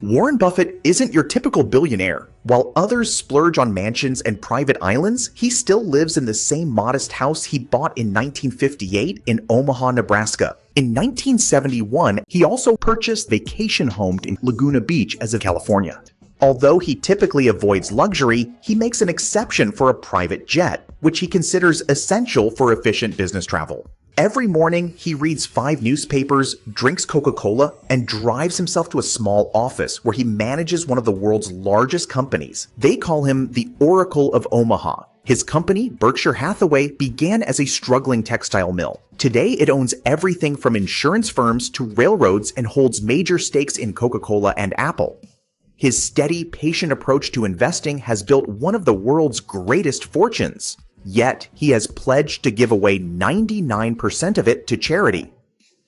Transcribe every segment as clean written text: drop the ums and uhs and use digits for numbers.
Warren Buffett isn't your typical billionaire. While others splurge on mansions and private islands, he still lives in the same modest house he bought in 1958 in Omaha, Nebraska. In 1971, he also purchased a vacation home in Laguna Beach as of California. Although he typically avoids luxury, he makes an exception for a private jet, which he considers essential for efficient business travel. Every morning, he reads 5 newspapers, drinks Coca-Cola, and drives himself to a small office where he manages one of the world's largest companies. They call him the Oracle of Omaha. His company, Berkshire Hathaway, began as a struggling textile mill. Today, it owns everything from insurance firms to railroads and holds major stakes in Coca-Cola and Apple. His steady, patient approach to investing has built one of the world's greatest fortunes. Yet, he has pledged to give away 99% of it to charity.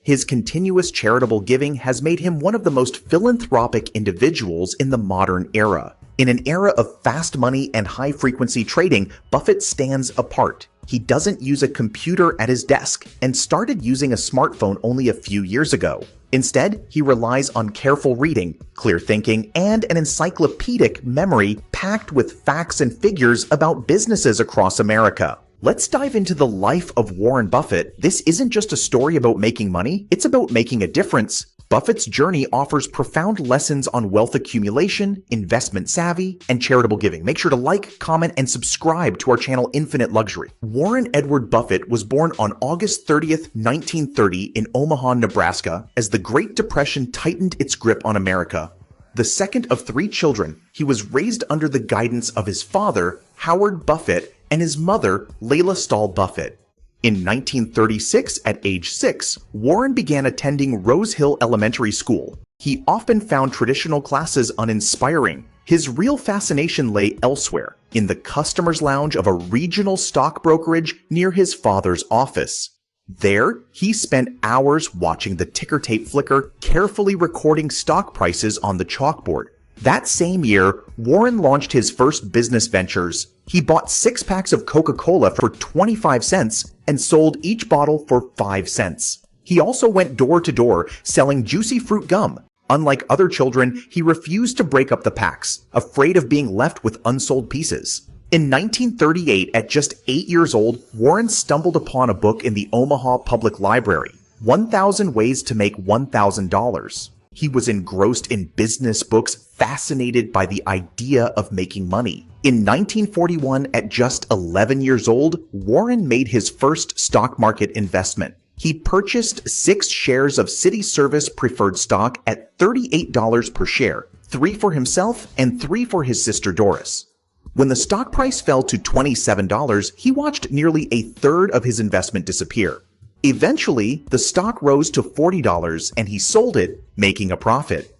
His continuous charitable giving has made him one of the most philanthropic individuals in the modern era. In an era of fast money and high-frequency trading, Buffett stands apart. He doesn't use a computer at his desk and started using a smartphone only a few years ago. Instead, he relies on careful reading, clear thinking, and an encyclopedic memory packed with facts and figures about businesses across America. Let's dive into the life of Warren Buffett. This isn't just a story about making money, it's about making a difference. Buffett's journey offers profound lessons on wealth accumulation, investment savvy, and charitable giving. Make sure to like, comment, and subscribe to our channel Infinite Luxury. Warren Edward Buffett was born on August 30th, 1930 in Omaha, Nebraska, as the Great Depression tightened its grip on America. The second of 3 children, he was raised under the guidance of his father, Howard Buffett, and his mother, Layla Stahl Buffett. In 1936, at age 6, Warren began attending Rose Hill Elementary School. He often found traditional classes uninspiring. His real fascination lay elsewhere, in the customer's lounge of a regional stock brokerage near his father's office. There, he spent hours watching the ticker tape flicker, carefully recording stock prices on the chalkboard. That same year, Warren launched his first business ventures. He bought 6 packs of Coca-Cola for 25 cents and sold each bottle for 5 cents. He also went door to door selling juicy fruit gum. Unlike other children, he refused to break up the packs, afraid of being left with unsold pieces. In 1938, at just 8 years old, Warren stumbled upon a book in the Omaha Public Library, 1,000 Ways to Make $1,000. He was engrossed in business books, fascinated by the idea of making money. In 1941, at just 11 years old, Warren made his first stock market investment. He purchased 6 shares of City Service preferred stock at $38 per share, 3 for himself and 3 for his sister Doris. When the stock price fell to $27, he watched nearly a third of his investment disappear. Eventually, the stock rose to $40 and he sold it, making a profit.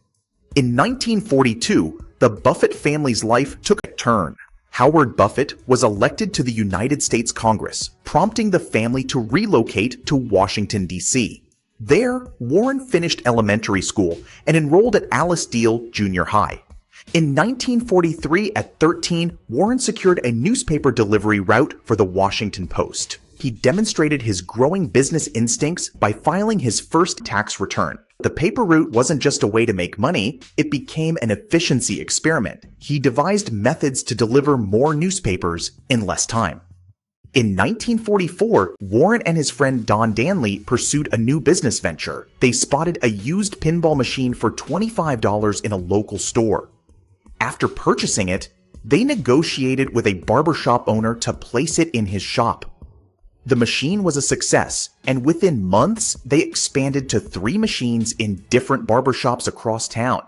In 1942, the Buffett family's life took a turn. Howard Buffett was elected to the United States Congress, prompting the family to relocate to Washington, D.C. There, Warren finished elementary school and enrolled at Alice Deal Junior High. In 1943, at 13, Warren secured a newspaper delivery route for the Washington Post. He demonstrated his growing business instincts by filing his first tax return. The paper route wasn't just a way to make money, it became an efficiency experiment. He devised methods to deliver more newspapers in less time. In 1944, Warren and his friend Don Danley pursued a new business venture. They spotted a used pinball machine for $25 in a local store. After purchasing it, they negotiated with a barbershop owner to place it in his shop. The machine was a success, and within months, they expanded to 3 machines in different barbershops across town.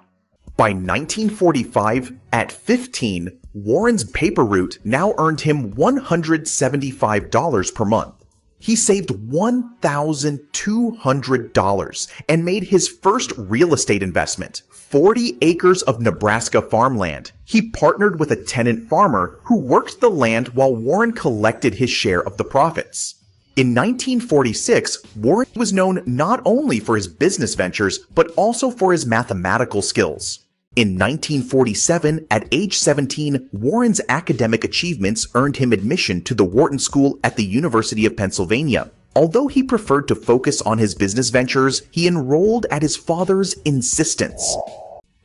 By 1945, at 15, Warren's paper route now earned him $175 per month. He saved $1,200 and made his first real estate investment, 40 acres of Nebraska farmland. He partnered with a tenant farmer who worked the land while Warren collected his share of the profits. In 1946, Warren was known not only for his business ventures, but also for his mathematical skills. In 1947, at age 17, Warren's academic achievements earned him admission to the Wharton School at the University of Pennsylvania. Although he preferred to focus on his business ventures, he enrolled at his father's insistence.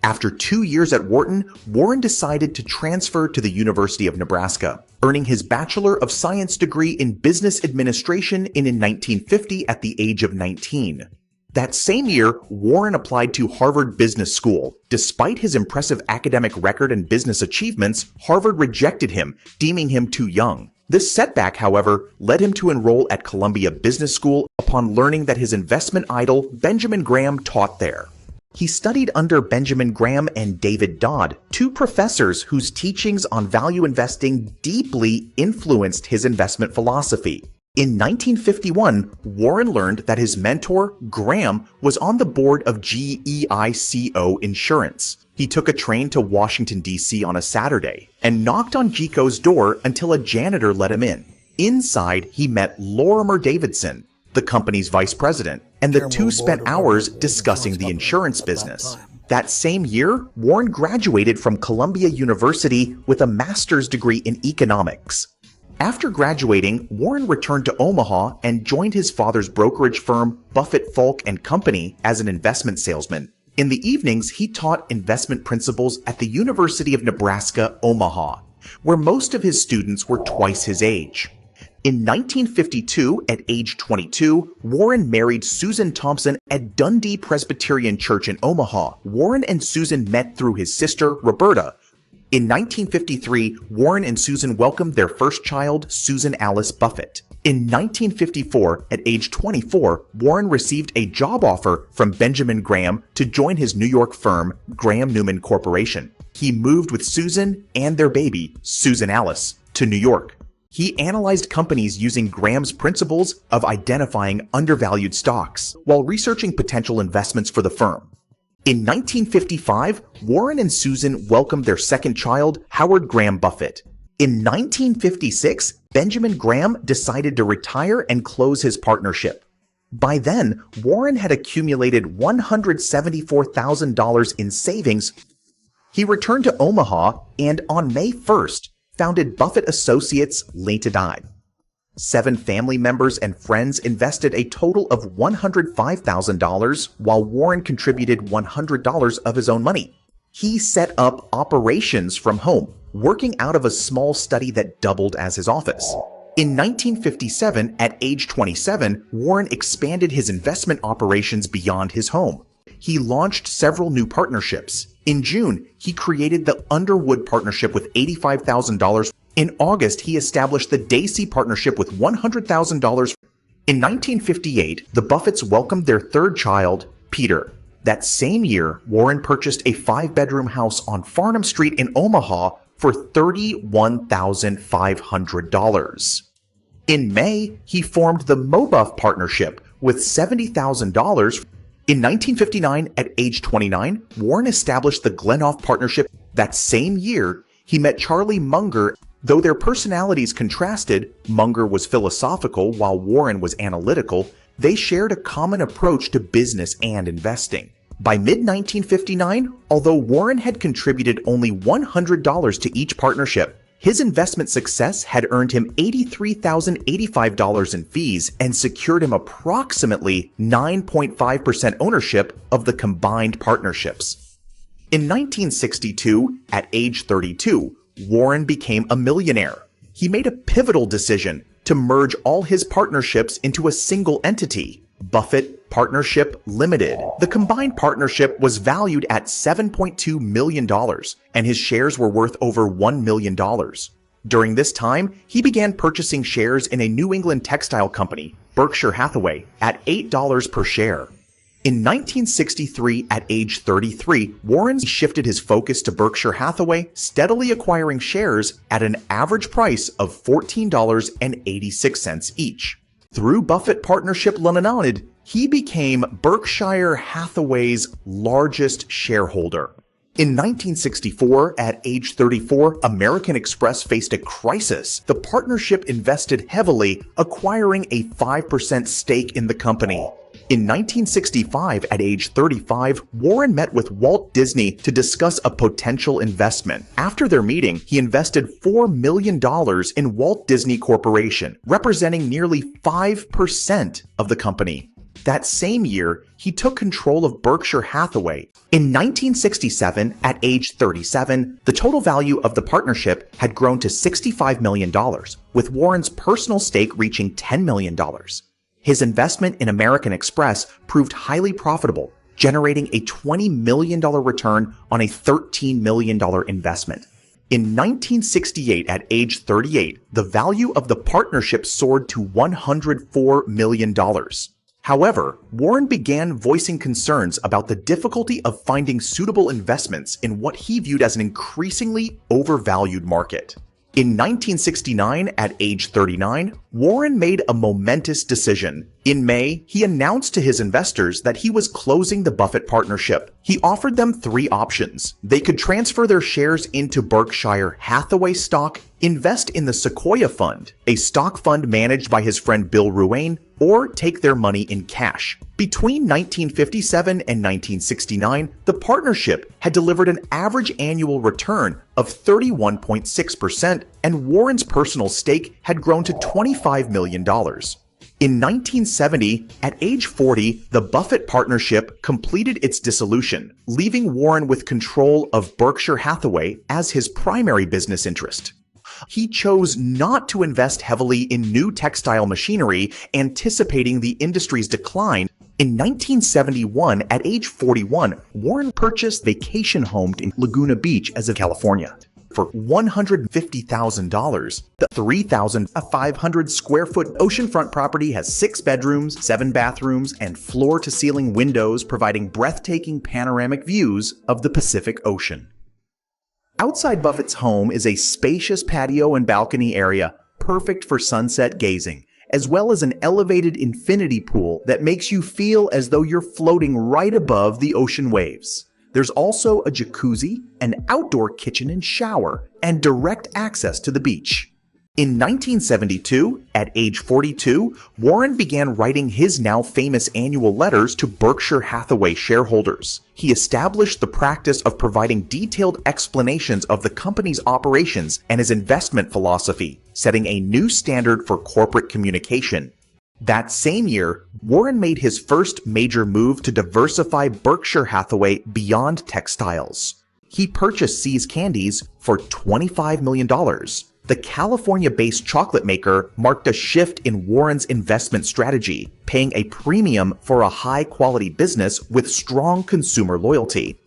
After 2 years at Wharton, Warren decided to transfer to the University of Nebraska, earning his Bachelor of Science degree in Business Administration in 1950 at the age of 19. That same year, Warren applied to Harvard Business School. Despite his impressive academic record and business achievements, Harvard rejected him, deeming him too young. This setback, however, led him to enroll at Columbia Business School upon learning that his investment idol, Benjamin Graham, taught there. He studied under Benjamin Graham and David Dodd, two professors whose teachings on value investing deeply influenced his investment philosophy. In 1951, Warren learned that his mentor, Graham, was on the board of GEICO Insurance. He took a train to Washington, D.C. on a Saturday and knocked on GEICO's door until a janitor let him in. Inside, he met Lorimer Davidson, the company's vice president, and the two spent hours discussing the insurance business. That same year, Warren graduated from Columbia University with a master's degree in economics. After graduating, Warren returned to Omaha and joined his father's brokerage firm, Buffett, Falk and Company, as an investment salesman. In the evenings, he taught investment principles at the University of Nebraska, Omaha, where most of his students were twice his age. In 1952, at age 22, Warren married Susan Thompson at Dundee Presbyterian Church in Omaha. Warren and Susan met through his sister, Roberta. In 1953, Warren and Susan welcomed their first child, Susan Alice Buffett. In 1954, at age 24, Warren received a job offer from Benjamin Graham to join his New York firm, Graham Newman Corporation. He moved with Susan and their baby, Susan Alice, to New York. He analyzed companies using Graham's principles of identifying undervalued stocks while researching potential investments for the firm. In 1955, Warren and Susan welcomed their second child, Howard Graham Buffett. In 1956, Benjamin Graham decided to retire and close his partnership. By then, Warren had accumulated $174,000 in savings. He returned to Omaha and on May 1st, founded Buffett Associates Ltd. 7 family members and friends invested a total of $105,000, while Warren contributed $100 of his own money. He set up operations from home, working out of a small study that doubled as his office. In 1957, at age 27, Warren expanded his investment operations beyond his home. He launched several new partnerships. In June, he created the Underwood Partnership with $85,000. In August, he established the Dacey Partnership with $100,000. In 1958, the Buffetts welcomed their third child, Peter. That same year, Warren purchased a 5-bedroom house on Farnham Street in Omaha for $31,500. In May, he formed the Mobuff Partnership with $70,000. In 1959, at age 29, Warren established the Glenoff Partnership. That same year, he met Charlie Munger. Though their personalities contrasted, Munger was philosophical while Warren was analytical, they shared a common approach to business and investing. By mid-1959, although Warren had contributed only $100 to each partnership, his investment success had earned him $83,085 in fees and secured him approximately 9.5% ownership of the combined partnerships. In 1962, at age 32, Warren became a millionaire. He made a pivotal decision to merge all his partnerships into a single entity, Buffett Partnership Limited. The combined partnership was valued at $7.2 million, and his shares were worth over $1 million. During this time, he began purchasing shares in a New England textile company, Berkshire Hathaway, at $8 per share. In 1963, at age 33, Warren shifted his focus to Berkshire Hathaway, steadily acquiring shares at an average price of $14.86 each. Through Buffett Partnership Limited, he became Berkshire Hathaway's largest shareholder. In 1964, at age 34, American Express faced a crisis. The partnership invested heavily, acquiring a 5% stake in the company. In 1965, at age 35, Warren met with Walt Disney to discuss a potential investment. After their meeting, he invested $4 million in Walt Disney Corporation, representing nearly 5% of the company. That same year, he took control of Berkshire Hathaway. In 1967, at age 37, the total value of the partnership had grown to $65 million, with Warren's personal stake reaching $10 million. His investment in American Express proved highly profitable, generating a $20 million return on a $13 million investment. In 1968, at age 38, the value of the partnership soared to $104 million. However, Warren began voicing concerns about the difficulty of finding suitable investments in what he viewed as an increasingly overvalued market. In 1969, at age 39, Warren made a momentous decision. In May, he announced to his investors that he was closing the Buffett partnership. He offered them three options. They could transfer their shares into Berkshire Hathaway stock, invest in the Sequoia Fund, a stock fund managed by his friend Bill Ruane, or take their money in cash. Between 1957 and 1969, the partnership had delivered an average annual return of 31.6%, and Warren's personal stake had grown to $25 million. In 1970, at age 40, the Buffett partnership completed its dissolution, leaving Warren with control of Berkshire Hathaway as his primary business interest. He chose not to invest heavily in new textile machinery, anticipating the industry's decline. In 1971, at age 41, Warren purchased a vacation home in Laguna Beach, California. For $150,000, the 3,500 square foot oceanfront property has 6 bedrooms, 7 bathrooms, and floor-to-ceiling windows providing breathtaking panoramic views of the Pacific Ocean. Outside Buffett's home is a spacious patio and balcony area, perfect for sunset gazing, as well as an elevated infinity pool that makes you feel as though you're floating right above the ocean waves. There's also a jacuzzi, an outdoor kitchen and shower, and direct access to the beach. In 1972, at age 42, Warren began writing his now famous annual letters to Berkshire Hathaway shareholders. He established the practice of providing detailed explanations of the company's operations and his investment philosophy, setting a new standard for corporate communication. That same year, Warren made his first major move to diversify Berkshire Hathaway beyond textiles. He purchased See's Candies for $25 million. The California-based chocolate maker marked a shift in Warren's investment strategy, paying a premium for a high-quality business with strong consumer loyalty.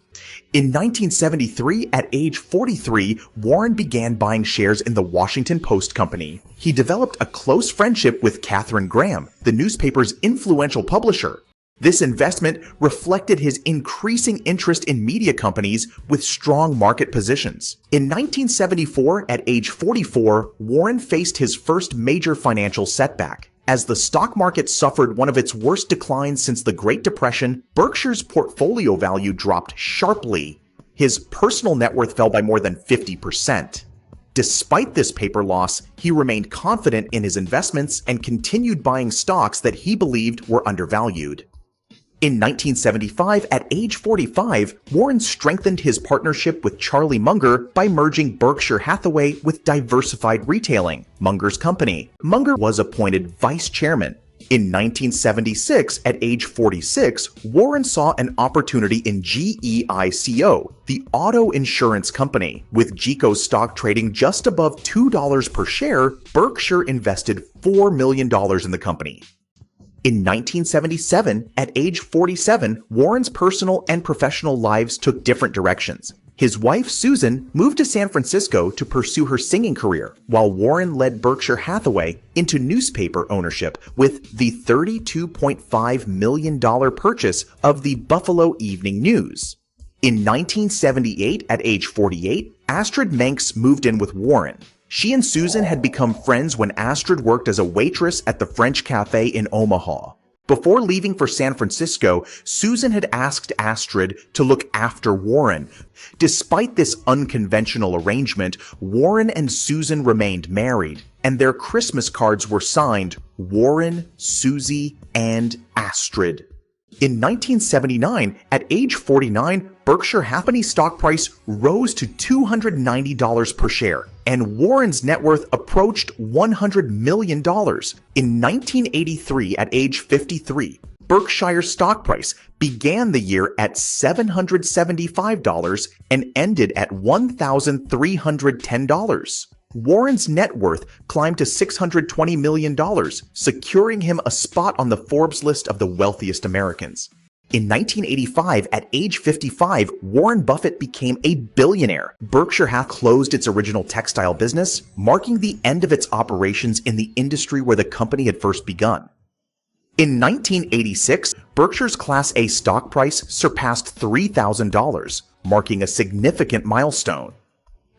In 1973, at age 43, Warren began buying shares in the Washington Post Company. He developed a close friendship with Katharine Graham, the newspaper's influential publisher. This investment reflected his increasing interest in media companies with strong market positions. In 1974, at age 44, Warren faced his first major financial setback. As the stock market suffered one of its worst declines since the Great Depression, Berkshire's portfolio value dropped sharply. His personal net worth fell by more than 50%. Despite this paper loss, he remained confident in his investments and continued buying stocks that he believed were undervalued. In 1975, at age 45, Warren strengthened his partnership with Charlie Munger by merging Berkshire Hathaway with Diversified Retailing, Munger's company. Munger was appointed vice chairman. In 1976, at age 46, Warren saw an opportunity in GEICO, the auto insurance company. With GEICO stock trading just above $2 per share, Berkshire invested $4 million in the company. In 1977, at age 47, Warren's personal and professional lives took different directions. His wife, Susan, moved to San Francisco to pursue her singing career, while Warren led Berkshire Hathaway into newspaper ownership with the $32.5 million purchase of the Buffalo Evening News. In 1978, at age 48, Astrid Manx moved in with Warren. She and Susan had become friends when Astrid worked as a waitress at the French Cafe in Omaha. Before leaving for San Francisco, Susan had asked Astrid to look after Warren. Despite this unconventional arrangement, Warren and Susan remained married, and their Christmas cards were signed Warren, Susie, and Astrid. In 1979, at age 49, Berkshire Hathaway's stock price rose to $290 per share, and Warren's net worth approached $100 million. In 1983, at age 53, Berkshire's stock price began the year at $775 and ended at $1,310. Warren's net worth climbed to $620 million, securing him a spot on the Forbes list of the wealthiest Americans. In 1985, at age 55, Warren Buffett became a billionaire. Berkshire Hathaway closed its original textile business, marking the end of its operations in the industry where the company had first begun. In 1986, Berkshire's Class A stock price surpassed $3,000, marking a significant milestone.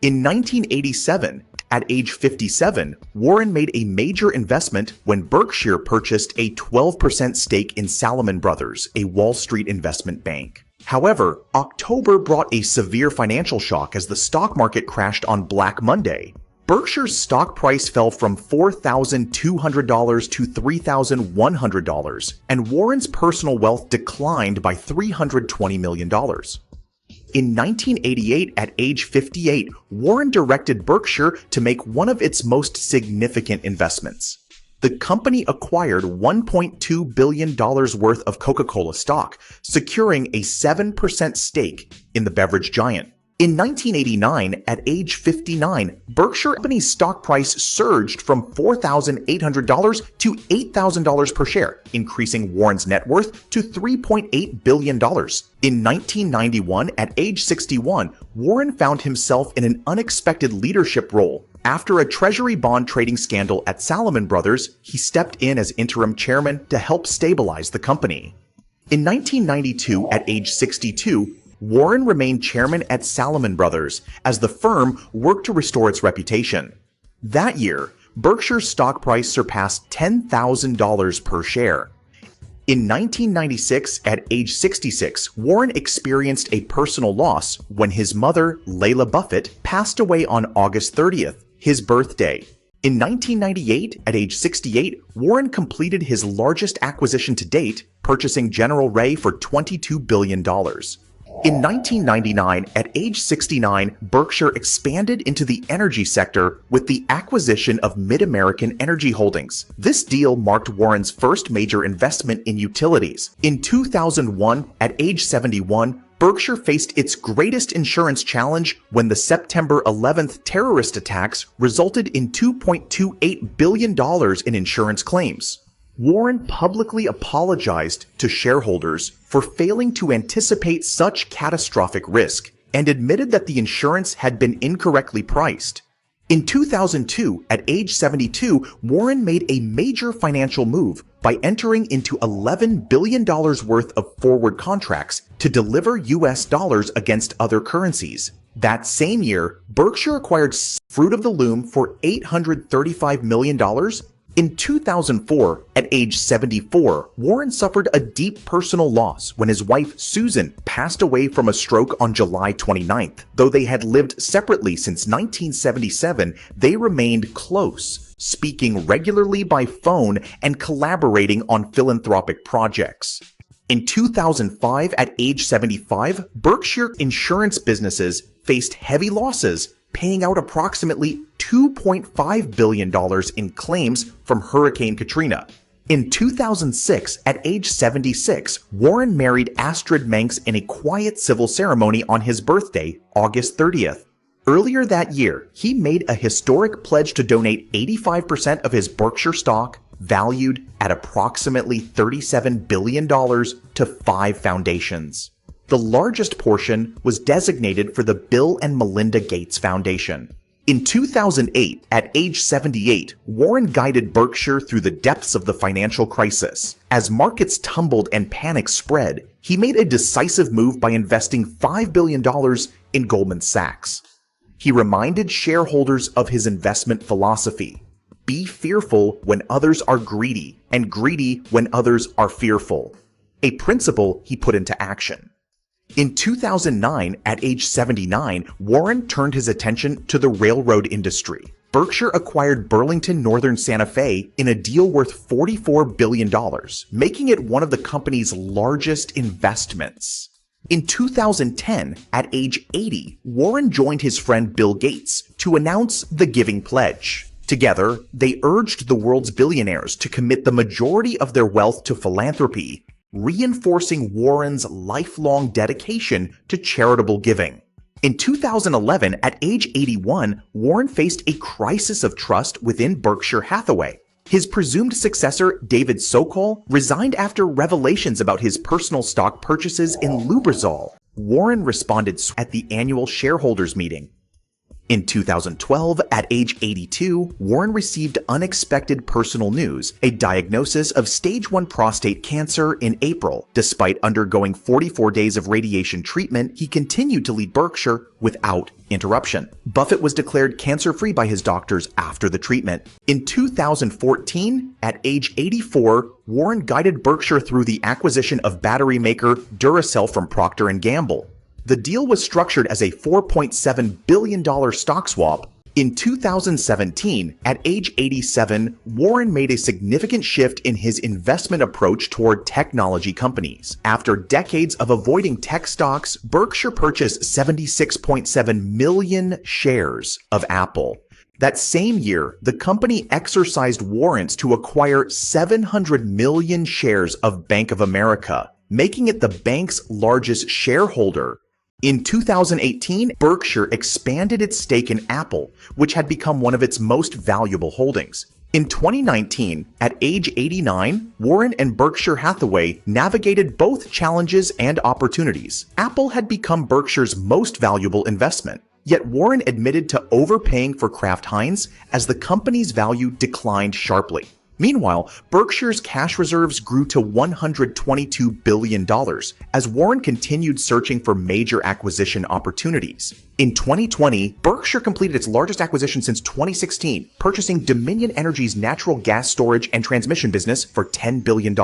In 1987, at age 57, Warren made a major investment when Berkshire purchased a 12% stake in Salomon Brothers, a Wall Street investment bank. However, October brought a severe financial shock as the stock market crashed on Black Monday. Berkshire's stock price fell from $4,200 to $3,100, and Warren's personal wealth declined by $320 million. In 1988, at age 58, Warren directed Berkshire to make one of its most significant investments. The company acquired $1.2 billion worth of Coca-Cola stock, securing a 7% stake in the beverage giant. In 1989, at age 59, Berkshire Company's stock price surged from $4,800 to $8,000 per share, increasing Warren's net worth to $3.8 billion. In 1991, at age 61, Warren found himself in an unexpected leadership role. After a treasury bond trading scandal at Salomon Brothers, he stepped in as interim chairman to help stabilize the company. In 1992, at age 62, Warren remained chairman at Salomon Brothers as the firm worked to restore its reputation. That year, Berkshire's stock price surpassed $10,000 per share. In 1996, at age 66, Warren experienced a personal loss when his mother, Layla Buffett, passed away on August 30th, his birthday. In 1998, at age 68, Warren completed his largest acquisition to date, purchasing General Ray for $22 billion. In 1999, at age 69, Berkshire expanded into the energy sector with the acquisition of Mid-American Energy Holdings. This deal marked Warren's first major investment in utilities. In 2001, at age 71, Berkshire faced its greatest insurance challenge when the September 11th terrorist attacks resulted in $2.28 billion in insurance claims. Warren publicly apologized to shareholders for failing to anticipate such catastrophic risk and admitted that the insurance had been incorrectly priced. In 2002, at age 72, Warren made a major financial move by entering into $11 billion worth of forward contracts to deliver US dollars against other currencies. That same year, Berkshire acquired Fruit of the Loom for $835 million. In 2004, at age 74, Warren suffered a deep personal loss when his wife, Susan, passed away from a stroke on July 29th. Though they had lived separately since 1977, they remained close, speaking regularly by phone and collaborating on philanthropic projects. In 2005, at age 75, Berkshire insurance businesses faced heavy losses, paying out approximately $2.5 billion in claims from Hurricane Katrina. In 2006, at age 76, Warren married Astrid Manx in a quiet civil ceremony on his birthday, August 30th. Earlier that year, he made a historic pledge to donate 85% of his Berkshire stock, valued at approximately $37 billion, to 5 foundations. The largest portion was designated for the Bill and Melinda Gates Foundation. In 2008, at age 78, Warren guided Berkshire through the depths of the financial crisis. As markets tumbled and panic spread, he made a decisive move by investing $5 billion in Goldman Sachs. He reminded shareholders of his investment philosophy: be fearful when others are greedy, and greedy when others are fearful, a principle he put into action. In 2009, at age 79, Warren turned his attention to the railroad industry. Berkshire acquired Burlington Northern Santa Fe in a deal worth $44 billion, making it one of the company's largest investments. In 2010, at age 80, Warren joined his friend Bill Gates to announce the Giving Pledge. Together, they urged the world's billionaires to commit the majority of their wealth to philanthropy reinforcing Warren's lifelong dedication to charitable giving. In 2011, at age 81, Warren faced a crisis of trust within Berkshire Hathaway. His presumed successor, David Sokol, resigned after revelations about his personal stock purchases in Lubrizol. Warren responded at the annual shareholders meeting. In 2012, at age 82, Warren received unexpected personal news, a diagnosis of stage 1 prostate cancer in April. Despite undergoing 44 days of radiation treatment, he continued to lead Berkshire without interruption. Buffett was declared cancer-free by his doctors after the treatment. In 2014, at age 84, Warren guided Berkshire through the acquisition of battery maker Duracell from Procter & Gamble. The deal was structured as a $4.7 billion stock swap. In 2017, at age 87, Warren made a significant shift in his investment approach toward technology companies. After decades of avoiding tech stocks, Berkshire purchased 76.7 million shares of Apple. That same year, the company exercised warrants to acquire 700 million shares of Bank of America, making it the bank's largest shareholder. In 2018, Berkshire expanded its stake in Apple, which had become one of its most valuable holdings. In 2019, at age 89, Warren and Berkshire Hathaway navigated both challenges and opportunities. Apple had become Berkshire's most valuable investment, yet Warren admitted to overpaying for Kraft Heinz as the company's value declined sharply. Meanwhile, Berkshire's cash reserves grew to $122 billion as Warren continued searching for major acquisition opportunities. In 2020, Berkshire completed its largest acquisition since 2016, purchasing Dominion Energy's natural gas storage and transmission business for $10 billion.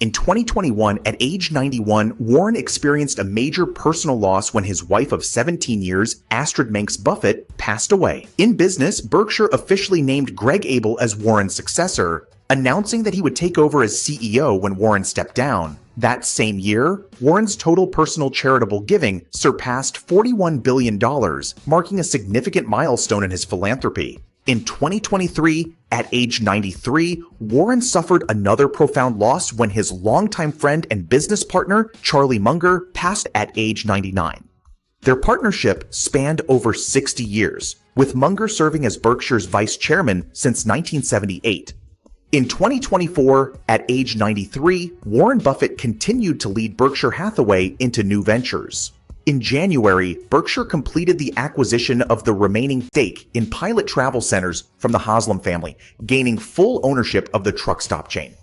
In 2021, at age 91, Warren experienced a major personal loss when his wife of 17 years, Astrid Manx Buffett, passed away. In business, Berkshire officially named Greg Abel as Warren's successor, announcing that he would take over as CEO when Warren stepped down. That same year, Warren's total personal charitable giving surpassed $41 billion, marking a significant milestone in his philanthropy. In 2023, at age 93, Warren suffered another profound loss when his longtime friend and business partner, Charlie Munger, passed at age 99. Their partnership spanned over 60 years, with Munger serving as Berkshire's vice chairman since 1978. In 2024, at age 93, Warren Buffett continued to lead Berkshire Hathaway into new ventures. In January, Berkshire completed the acquisition of the remaining stake in Pilot Travel Centers from the Haslam family, gaining full ownership of the truck stop chain.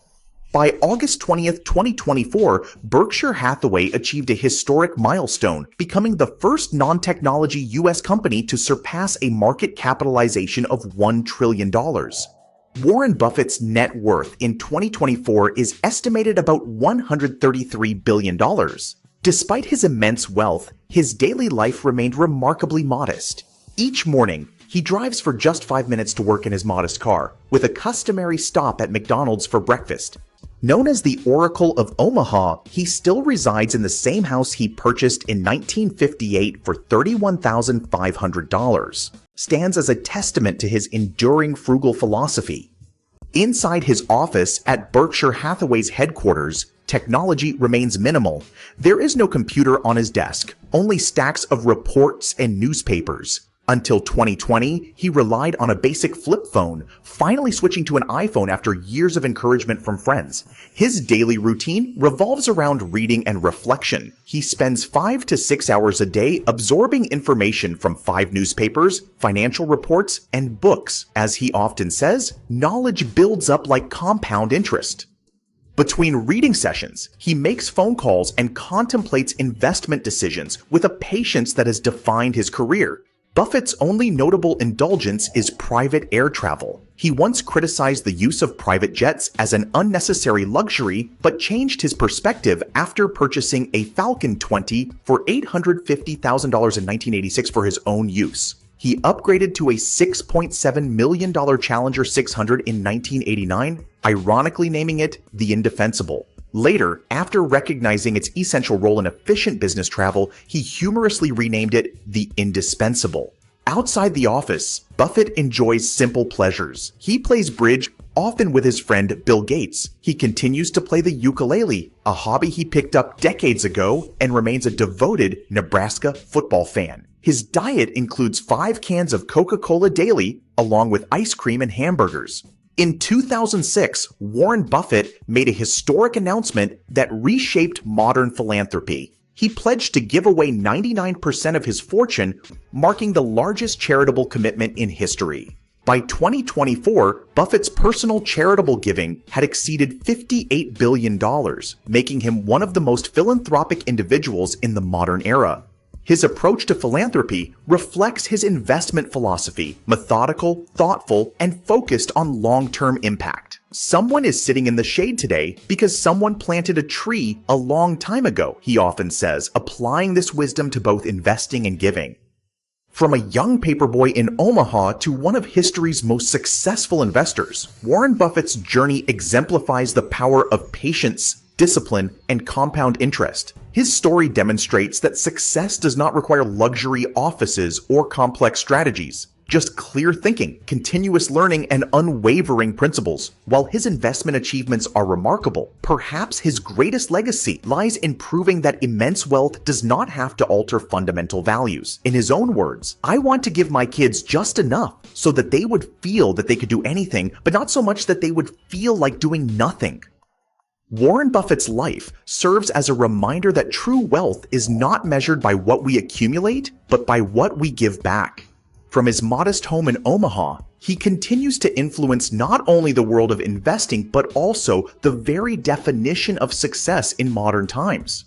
By August 20th, 2024, Berkshire Hathaway achieved a historic milestone, becoming the first non-technology U.S. company to surpass a market capitalization of $1 trillion. Warren Buffett's net worth in 2024 is estimated about $133 billion. Despite his immense wealth, his daily life remained remarkably modest. Each morning, he drives for just 5 minutes to work in his modest car, with a customary stop at McDonald's for breakfast. Known as the Oracle of Omaha, he still resides in the same house he purchased in 1958 for $31,500. Stands as a testament to his enduring frugal philosophy. Inside his office at Berkshire Hathaway's headquarters, technology remains minimal. There is no computer on his desk, only stacks of reports and newspapers. Until 2020, he relied on a basic flip phone, finally switching to an iPhone after years of encouragement from friends. His daily routine revolves around reading and reflection. He spends 5 to 6 hours a day absorbing information from 5 newspapers, financial reports, and books. As he often says, knowledge builds up like compound interest. Between reading sessions, he makes phone calls and contemplates investment decisions with a patience that has defined his career. Buffett's only notable indulgence is private air travel. He once criticized the use of private jets as an unnecessary luxury, but changed his perspective after purchasing a Falcon 20 for $850,000 in 1986 for his own use. He upgraded to a $6.7 million Challenger 600 in 1989, ironically naming it the Indefensible. Later, after recognizing its essential role in efficient business travel, he humorously renamed it the Indispensable. Outside the office, Buffett enjoys simple pleasures. He plays bridge often with his friend Bill Gates. He continues to play the ukulele, a hobby he picked up decades ago, and remains a devoted Nebraska football fan. His diet includes 5 cans of Coca-Cola daily, along with ice cream and hamburgers. In 2006, Warren Buffett made a historic announcement that reshaped modern philanthropy. He pledged to give away 99% of his fortune, marking the largest charitable commitment in history. By 2024, Buffett's personal charitable giving had exceeded $58 billion, making him one of the most philanthropic individuals in the modern era. His approach to philanthropy reflects his investment philosophy, methodical, thoughtful, and focused on long-term impact. Someone is sitting in the shade today because someone planted a tree a long time ago, he often says, applying this wisdom to both investing and giving. From a young paperboy in Omaha to one of history's most successful investors, Warren Buffett's journey exemplifies the power of patience, discipline, and compound interest. His story demonstrates that success does not require luxury offices or complex strategies, just clear thinking, continuous learning, and unwavering principles. While his investment achievements are remarkable, perhaps his greatest legacy lies in proving that immense wealth does not have to alter fundamental values. In his own words, "I want to give my kids just enough so that they would feel that they could do anything, but not so much that they would feel like doing nothing." Warren Buffett's life serves as a reminder that true wealth is not measured by what we accumulate, but by what we give back. From his modest home in Omaha, he continues to influence not only the world of investing, but also the very definition of success in modern times.